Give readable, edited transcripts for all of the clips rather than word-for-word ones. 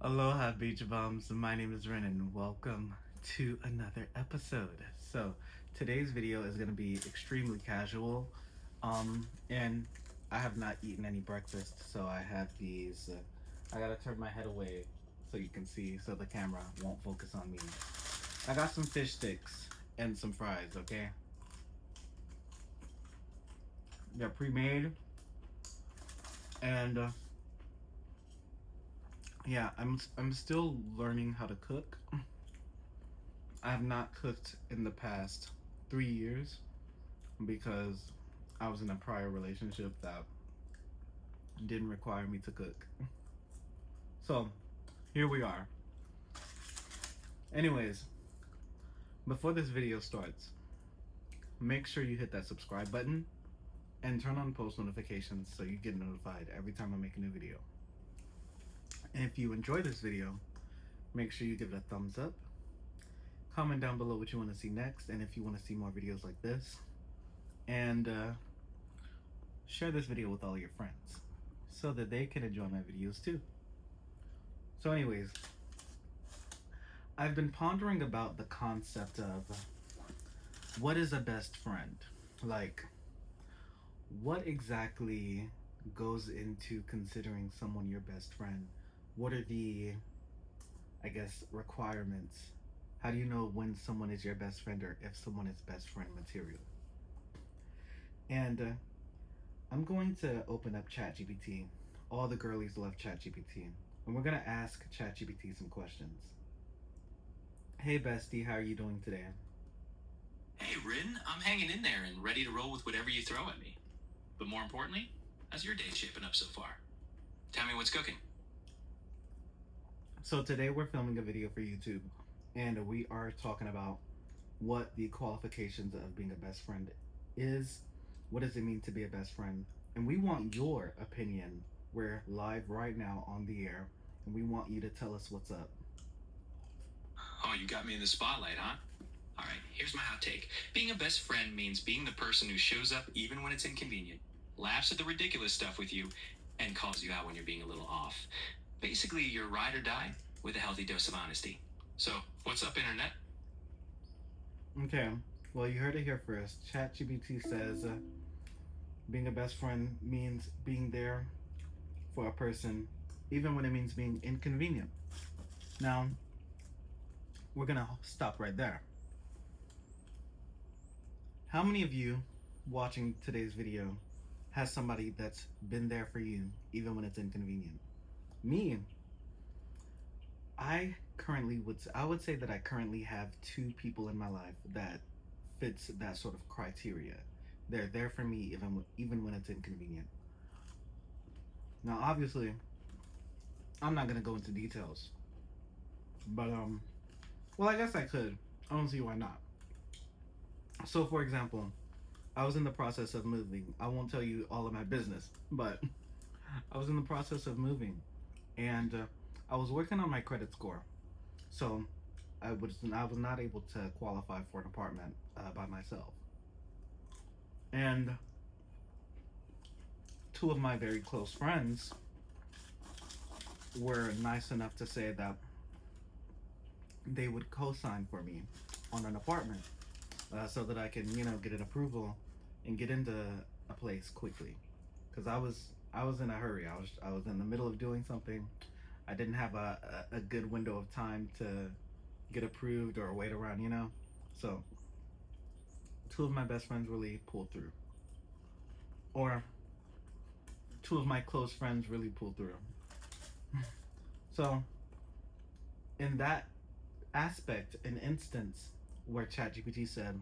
Aloha, beach bums. My name is Ren, and welcome to another episode. So, today's video is going to be extremely casual. And I have not eaten any breakfast, so I have these. I gotta turn my head away so you can see, so the camera won't focus on me. I got some fish sticks and some fries, okay? They're pre made, and yeah, I'm still learning how to cook. I have not cooked in the past 3 years because I was in a prior relationship that didn't require me to cook. So here we are. Anyways, before this video starts, make sure you hit that subscribe button and turn on post notifications so you get notified every time I make a new video. And if you enjoy this video, make sure you give it a thumbs up. Comment down below what you want to see next, and if you want to see more videos like this. And share this video with all your friends so that they can enjoy my videos too. So anyways, I've been pondering about the concept of what is a best friend? Like, what exactly goes into considering someone your best friend? What are the, I guess, requirements? How do you know when someone is your best friend or if someone is best friend material? And I'm going to open up ChatGPT. All the girlies love ChatGPT. And we're going to ask ChatGPT some questions. Hey bestie, how are you doing today? Hey Rin, I'm hanging in there and ready to roll with whatever you throw at me. But more importantly, how's your day shaping up so far? Tell me what's cooking. So today we're filming a video for YouTube, and we are talking about what the qualifications of being a best friend is. What does it mean to be a best friend? And we want your opinion. We're live right now on the air, and we want you to tell us what's up. Oh, you got me in the spotlight, huh? Alright, here's my hot take. Being a best friend means being the person who shows up even when it's inconvenient, laughs at the ridiculous stuff with you, and calls you out when you're being a little off. Basically, you're ride or die with a healthy dose of honesty. So, what's up, Internet? Okay, well, you heard it here first. ChatGPT says being a best friend means being there for a person, even when it means being inconvenient. Now, we're gonna stop right there. How many of you watching today's video has somebody that's been there for you, even when it's inconvenient? Me, I would say that I currently have two people in my life that fits that sort of criteria. They're there for me even when it's inconvenient. Now, obviously, I'm not gonna go into details, but well, I guess I could. I don't see why not. So, for example, I was in the process of moving. I won't tell you all of my business, but I was in the process of moving, and I was working on my credit score. So I was not able to qualify for an apartment by myself. And two of my very close friends were nice enough to say that they would co-sign for me on an apartment so that I can, get an approval and get into a place quickly. Because I was in a hurry. I was in the middle of doing something. I didn't have a good window of time to get approved or wait around, So, two of my best friends really pulled through. Or, two of my close friends really pulled through. So, in that aspect, an instance where ChatGPT said,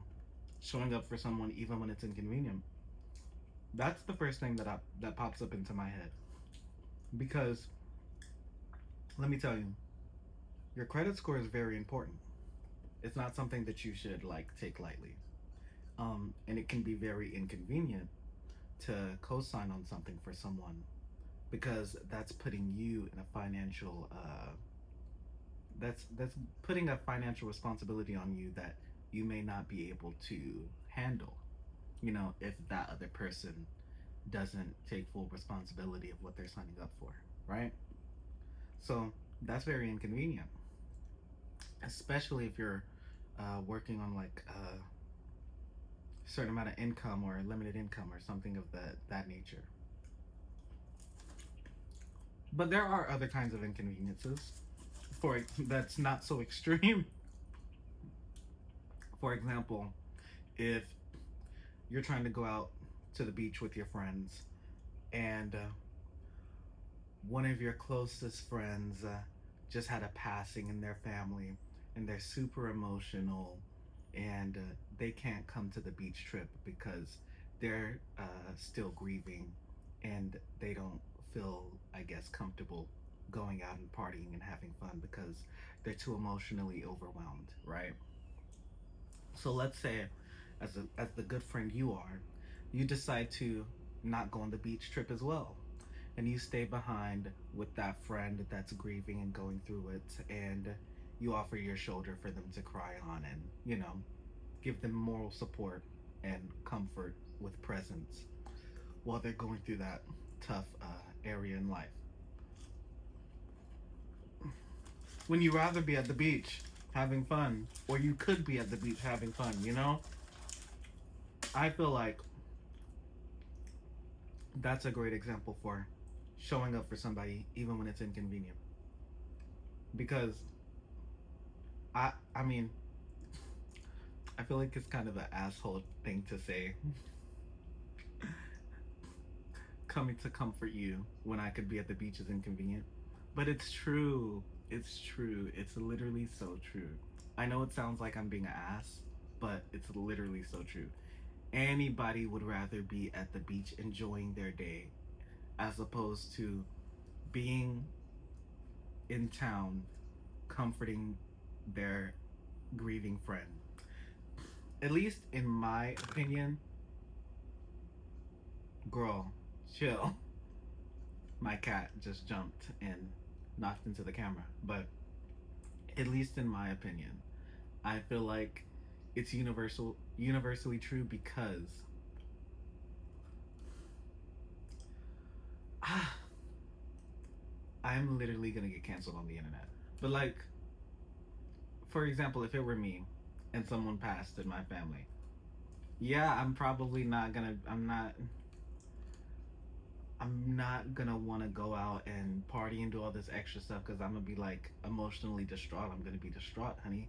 showing up for someone even when it's inconvenient, that's the first thing that pops up into my head. Because let me tell you, your credit score is very important. It's not something that you should take lightly. And it can be very inconvenient to co-sign on something for someone because that's putting you in a financial that's putting a financial responsibility on you that you may not be able to handle, if that other person doesn't take full responsibility of what they're signing up for, right? So That's very inconvenient, especially if you're working on like a certain amount of income or limited income or something of that nature. But there are other kinds of inconveniences for that's not so extreme. For example, if you're trying to go out to the beach with your friends and one of your closest friends just had a passing in their family and they're super emotional and they can't come to the beach trip because they're still grieving and they don't feel, I guess, comfortable going out and partying and having fun because they're too emotionally overwhelmed, right? So let's say, as the good friend you are, you decide to not go on the beach trip as well, and you stay behind with that friend that's grieving and going through it, and you offer your shoulder for them to cry on, and give them moral support and comfort with presence while they're going through that tough area in life. When you rather be at the beach having fun, or you could be at the beach having fun. I feel like that's a great example for showing up for somebody even when it's inconvenient. Because I mean, I feel like it's kind of an asshole thing to say, coming to comfort you when I could be at the beach is inconvenient. But it's true. It's true. It's literally so true. I know it sounds like I'm being an ass, but it's literally so true. Anybody would rather be at the beach enjoying their day as opposed to being in town comforting their grieving friend. At least in my opinion, girl, chill. My cat just jumped and knocked into the camera. But at least in my opinion, I feel like it's universally true because ah, I'm literally gonna get canceled on the internet. But like, for example, if it were me and someone passed in my family, yeah, I'm not gonna want to go out and party and do all this extra stuff because I'm gonna be like emotionally distraught. I'm gonna be distraught, honey.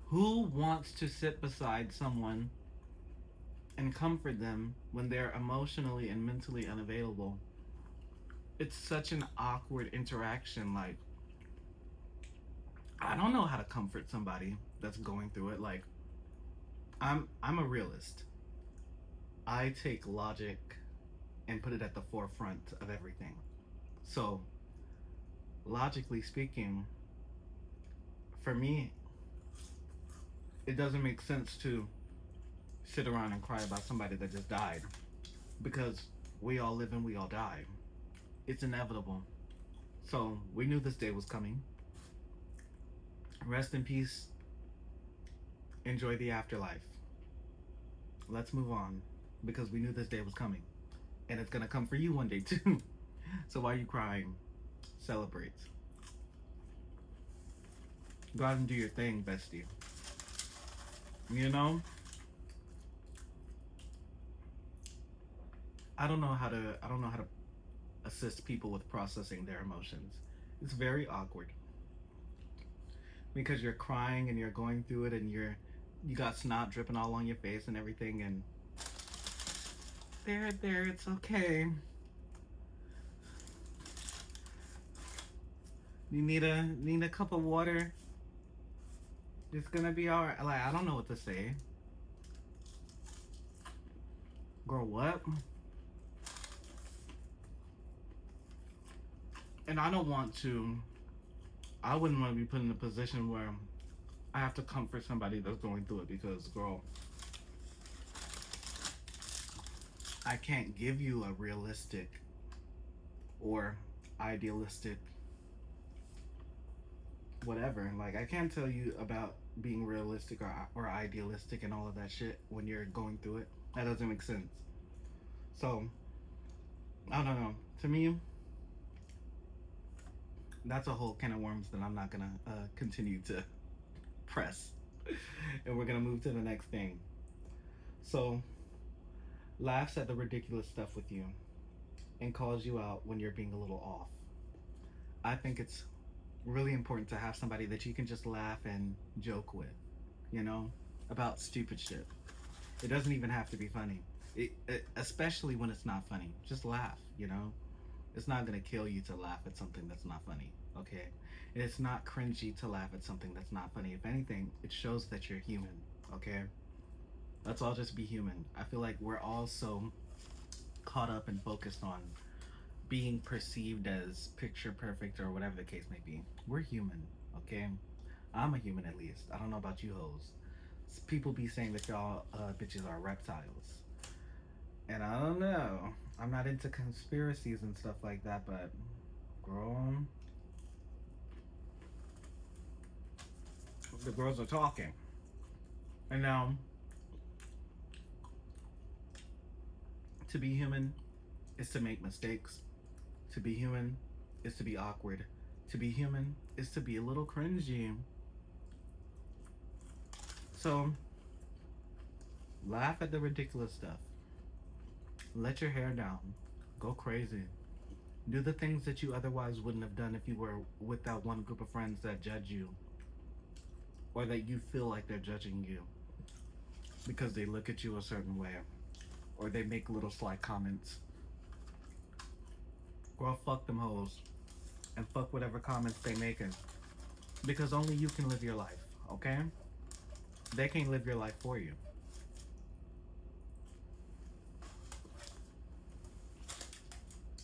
Who wants to sit beside someone and comfort them when they're emotionally and mentally unavailable? It's such an awkward interaction. Like, I don't know how to comfort somebody that's going through it. Like, I'm a realist. I take logic and put it at the forefront of everything. So, logically speaking, for me, it doesn't make sense to sit around and cry about somebody that just died because we all live and we all die. It's inevitable. So, we knew this day was coming. Rest in peace. Enjoy the afterlife. Let's move on because we knew this day was coming. And it's gonna come for you one day too. So why are you crying? Celebrate. Go out and do your thing, bestie. You know? I don't know how to assist people with processing their emotions. It's very awkward. Because you're crying and you're going through it and you got snot dripping all on your face and everything and there, it's okay. You need a cup of water. It's gonna be alright. Like, I don't know what to say. Girl, what? And I wouldn't want to be put in a position where I have to comfort somebody that's going through it because, girl, I can't give you a realistic or idealistic whatever. Like, I can't tell you about being realistic or idealistic and all of that shit when you're going through it. That doesn't make sense. So, I don't know. To me, that's a whole can of worms that I'm not gonna continue to press. And we're gonna move to the next thing. So, laughs at the ridiculous stuff with you and calls you out when you're being a little off. I think it's really important to have somebody that you can just laugh and joke with, you know, about stupid shit. It doesn't even have to be funny. Especially when it's not funny. Just laugh, you know? It's not gonna kill you to laugh at something that's not funny, okay? And it's not cringy to laugh at something that's not funny. If anything, it shows that you're human, okay? Let's all just be human. I feel like we're all so caught up and focused on being perceived as picture perfect or whatever the case may be. We're human, okay? I'm a human at least. I don't know about you hoes. People be saying that y'all bitches are reptiles. And I don't know. I'm not into conspiracies and stuff like that, but girl, the girls are talking. And now, to be human is to make mistakes. To be human is to be awkward. To be human is to be a little cringy. So, laugh at the ridiculous stuff. Let your hair down. Go crazy. Do the things that you otherwise wouldn't have done if you were with that one group of friends that judge you or that you feel like they're judging you because they look at you a certain way or they make little sly comments. Girl, fuck them hoes and fuck whatever comments they making because only you can live your life, okay? They can't live your life for you.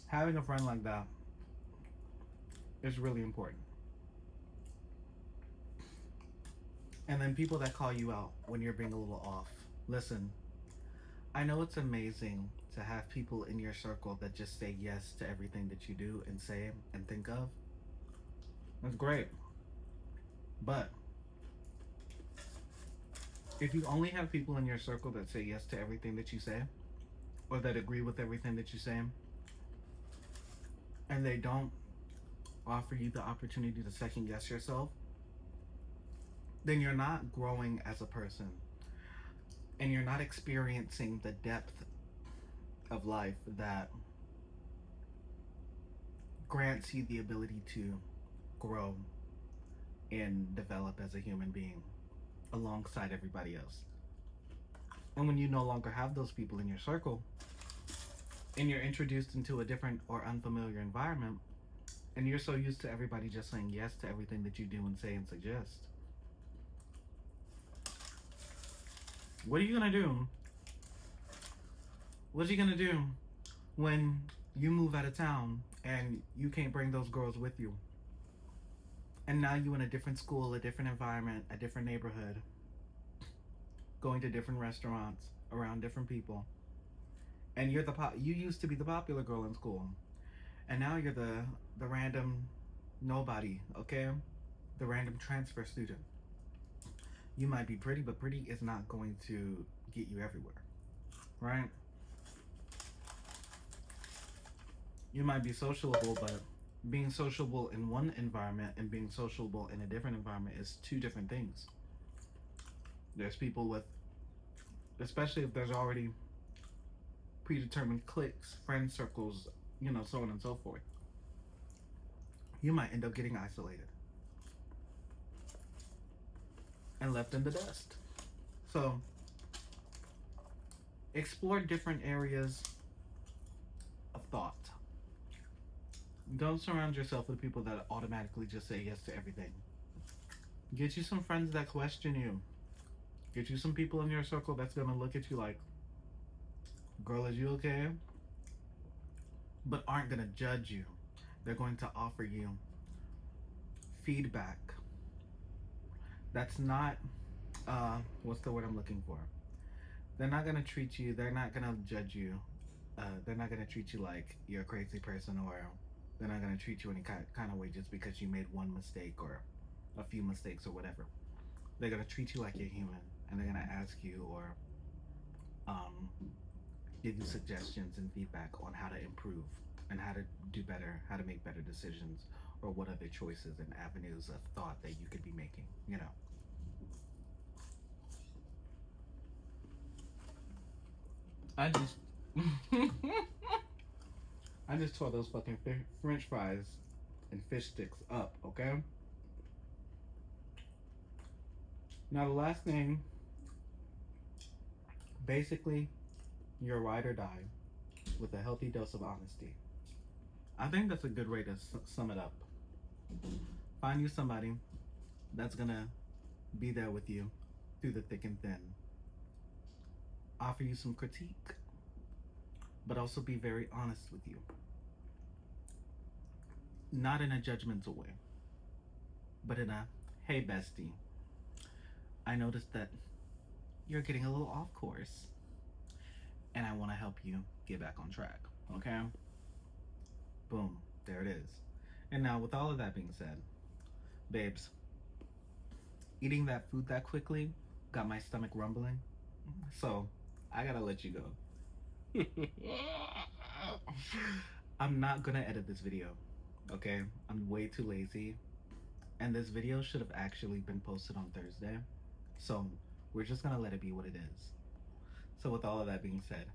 Having a friend like that is really important. And then people that call you out when you're being a little off. Listen, I know it's amazing to have people in your circle that just say yes to everything that you do and say and think of. That's great. But if you only have people in your circle that say yes to everything that you say or that agree with everything that you say and they don't offer you the opportunity to second guess yourself, then you're not growing as a person and you're not experiencing the depth of life that grants you the ability to grow and develop as a human being alongside everybody else. And when you no longer have those people in your circle and you're introduced into a different or unfamiliar environment and you're so used to everybody just saying yes to everything that you do and say and suggest, what are you gonna do? What are you gonna do when you move out of town and you can't bring those girls with you? And now you in a different school, a different environment, a different neighborhood, going to different restaurants, around different people. And you're you used to be the popular girl in school. And now you're the random nobody, okay? The random transfer student. You might be pretty, but pretty is not going to get you everywhere, right? You might be sociable, but being sociable in one environment and being sociable in a different environment is two different things. There's people with, especially if there's already predetermined cliques, friend circles, you know, so on and so forth. You might end up getting isolated and left in the dust. So, explore different areas of thought. Don't surround yourself with people that automatically just say yes to everything. Get you some friends that question you. Get you some people in your circle that's gonna look at you like, girl, is you okay? But aren't gonna judge you. They're going to offer you feedback. That's not, what's the word I'm looking for? They're not gonna treat you, they're not gonna judge you. They're not gonna treat you like you're a crazy person, or they're not gonna treat you any kind of way just because you made one mistake or a few mistakes or whatever. They're gonna treat you like you're human, and they're gonna ask you or give you suggestions and feedback on how to improve and how to do better, how to make better decisions, or what other choices and avenues of thought that you could be making, you know. I just I just tore those fucking french fries and fish sticks up, okay? Now the last thing, basically, you're a ride or die with a healthy dose of honesty. I think that's a good way to sum it up. Find you somebody that's gonna be there with you through the thick and thin. Offer you some critique, but also be very honest with you. Not in a judgmental way, but in a, hey bestie, I noticed that you're getting a little off course, and I want to help you get back on track, okay? Boom, there it is. And now, with all of that being said, babes, eating that food that quickly got my stomach rumbling, so I gotta let you go. I'm not gonna edit this video, okay? I'm way too lazy, and this video should have actually been posted on Thursday, so we're just gonna let it be what it is. So with all of that being said,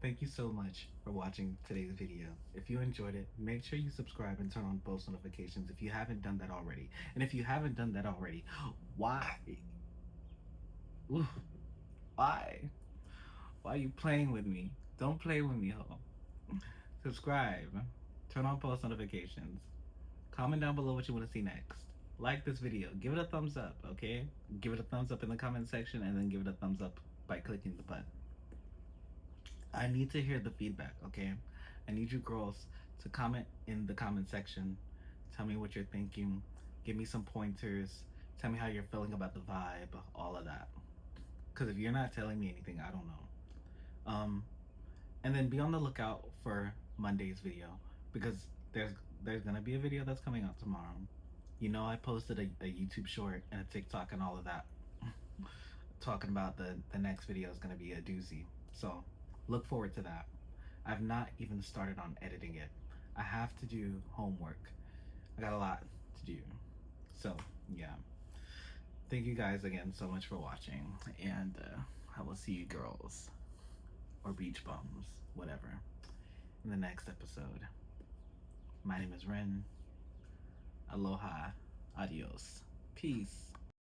thank you so much for watching today's video. If you enjoyed it, make sure you subscribe and turn on post notifications if you haven't done that already. And if you haven't done that already, why? Ooh, why? Why are you playing with me? Don't play with me, ho. Subscribe, turn on post notifications, comment down below what you want to see next. Like this video, give it a thumbs up, okay? Give it a thumbs up in the comment section and then give it a thumbs up by clicking the button. I need to hear the feedback, okay? I need you girls to comment in the comment section. Tell me what you're thinking. Give me some pointers. Tell me how you're feeling about the vibe, all of that. Because if you're not telling me anything, I don't know. And then be on the lookout for Monday's video because there's gonna be a video that's coming out tomorrow. You know, I posted a YouTube short and a TikTok and all of that talking about the next video is gonna be a doozy. So look forward to that. I've not even started on editing it. I have to do homework. I got a lot to do. So yeah. Thank you guys again so much for watching, and I will see you girls or beach bums, whatever, in the next episode. My name is Ren. Aloha. Adios. Peace.